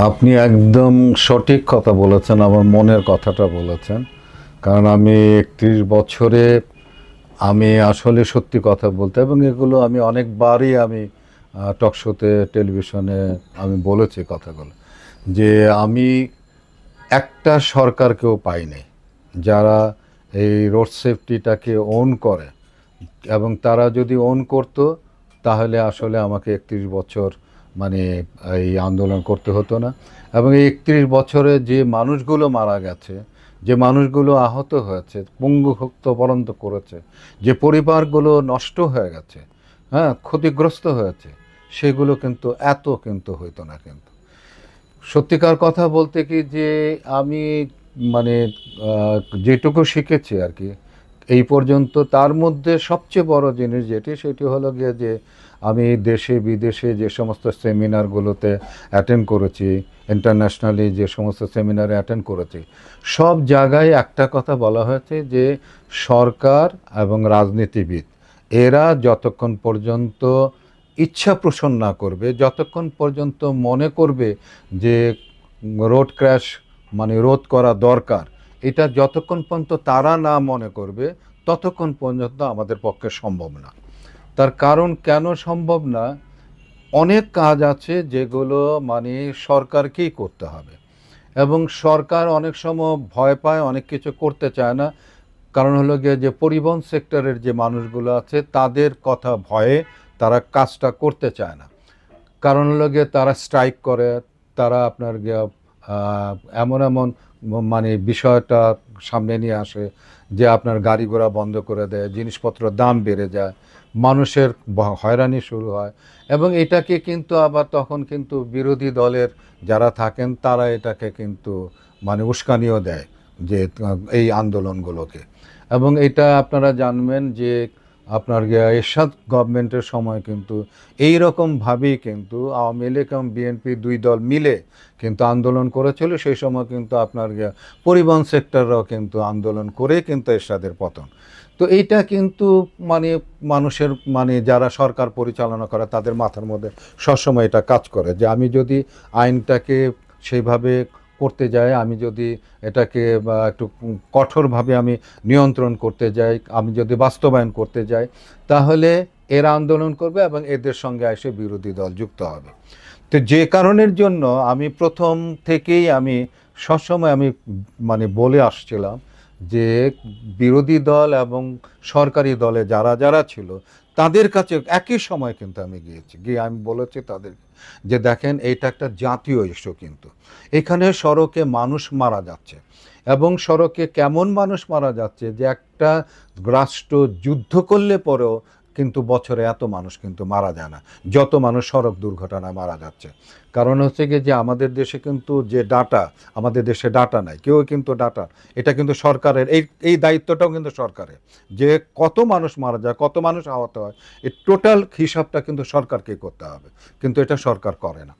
আপনি একদম সঠিক কথা বলেছেন, আমার মনের কথাটা বলেছেন। কারণ আমি ৩১ বছরে আমি আসলে সত্যি কথা বলতে, এবং এগুলো আমি অনেকবারই আমি টক শোতে, টেলিভিশনে আমি বলেছি কথাগুলো, যে আমি একটা সরকারকেও পাই নাই যারা এই রোড সেফটিটাকে ওন করে। এবং তারা যদি ওন করতো তাহলে আসলে আমাকে ৩১ বছর মানে এই আন্দোলন করতে হতো না। এবং এই ৩১ বছরে যে মানুষগুলো মারা গেছে, যে মানুষগুলো আহত হয়েছে, পঙ্গুত্ববরণ করেছে, যে পরিবারগুলো নষ্ট হয়ে গেছে, হ্যাঁ, ক্ষতিগ্রস্ত হয়েছে, সেগুলো কিন্তু এত কিন্তু হইতো না। কিন্তু সত্যিকার কথা বলতে কি, যে আমি মানে যেটুকু শিখেছি আর কি এই পর্যন্ত, তার মধ্যে সবচেয়ে বড় জিনিস সেটি হলো গিয়ে যে আমি দেশে বিদেশে যে সমস্ত সেমিনারগুলোতে অ্যাটেন্ড করেছি, ইন্টারন্যাশনালি যে সমস্ত সেমিনারে অ্যাটেন্ড করেছি, সব জায়গায় একটা কথা বলা হয়েছে যে সরকার এবং রাজনীতিবিদ এরা যতক্ষণ পর্যন্ত ইচ্ছা পোষণ না করবে, যতক্ষণ পর্যন্ত মনে করবে যে রোড ক্র্যাশ রোধ করা দরকার, এটা যতক্ষণ পর্যন্ত তারা না মনে করবে ততক্ষণ পর্যন্ত আমাদের পক্ষে সম্ভব না। তার কারণ কেন সম্ভব না? অনেক কাজ আছে যেগুলো সরকারকেই করতে হবে, এবং সরকার অনেক সময় ভয় পায়, অনেক কিছু করতে চায় না। কারণ হলো গিয়ে যে পরিবহন সেক্টরের যে মানুষগুলো আছে তাদের কথা ভয়ে তারা কাজটা করতে চায় না। কারণ হলো গিয়ে তারা স্ট্রাইক করে, তারা আপনার এমন এমন বিষয়টা সামনে নিয়ে আসে যে আপনার গাড়ি ঘোড়া বন্ধ করে দেয়, জিনিসপত্রের দাম বেড়ে যায়, মানুষের হয়রানি শুরু হয়। এবং এটাকে কিন্তু আবার তখন কিন্তু বিরোধী দলের যারা থাকেন তারা এটাকে কিন্তু উস্কানিও দেয়, যে এই আন্দোলনগুলোকে। এবং এটা আপনারা জানবেন যে আপনার এরশাদ গভর্নমেন্টের সময় কিন্তু এই রকমভাবেই কিন্তু আওয়ামী লীগ এবং বিএনপি দুই দল মিলে কিন্তু আন্দোলন করেছিল। সেই সময় কিন্তু আপনার পরিবহন সেক্টররাও কিন্তু আন্দোলন করে কিন্তু এরশাদের পতন। তো এইটা কিন্তু মানে মানুষের যারা সরকার পরিচালনা করে তাদের মাথার মধ্যে সবসময় এটা কাজ করে, যে আমি যদি আইনটাকে সেইভাবে করতে যাই, আমি যদি এটাকে একটু কঠোরভাবে আমি নিয়ন্ত্রণ করতে যাই, আমি যদি বাস্তবায়ন করতে যাই, তাহলে এরা আন্দোলন করবে এবং এদের সঙ্গে এসে বিরোধী দল যুক্ত হবে। তো যে কারণের জন্য আমি প্রথম থেকেই আমি সবসময় আমি বলে আসছিলাম যে বিরোধী দল এবং সরকারি দলে যারা যারা ছিল তাদের কাছে একই সময় কিন্তু আমি গিয়ে আমি বলেছি তাদের যে দেখেন, এইটা একটা জাতীয় ইস্যু, কিন্তু এখানে সড়কে মানুষ মারা যাচ্ছে, এবং সড়কে কেমন মানুষ মারা যাচ্ছে যে একটা রাষ্ট্র যুদ্ধ করলে পরেও কিন্তু বছরে এত মানুষ কিন্তু মারা যায় না যত মানুষ সড়ক দুর্ঘটনায় মারা যাচ্ছে। কারণ হচ্ছে গিয়ে যে আমাদের দেশে কিন্তু যে ডাটা, আমাদের দেশে ডাটা নাই, কেউ কিন্তু ডাটা, এটা কিন্তু সরকারের, এই দায়িত্বটাও কিন্তু সরকারের, যে কত মানুষ মারা যায়, কত মানুষ আহত হয়, এই টোটাল হিসাবটা কিন্তু সরকারকে করতে হবে, কিন্তু এটা সরকার করে না।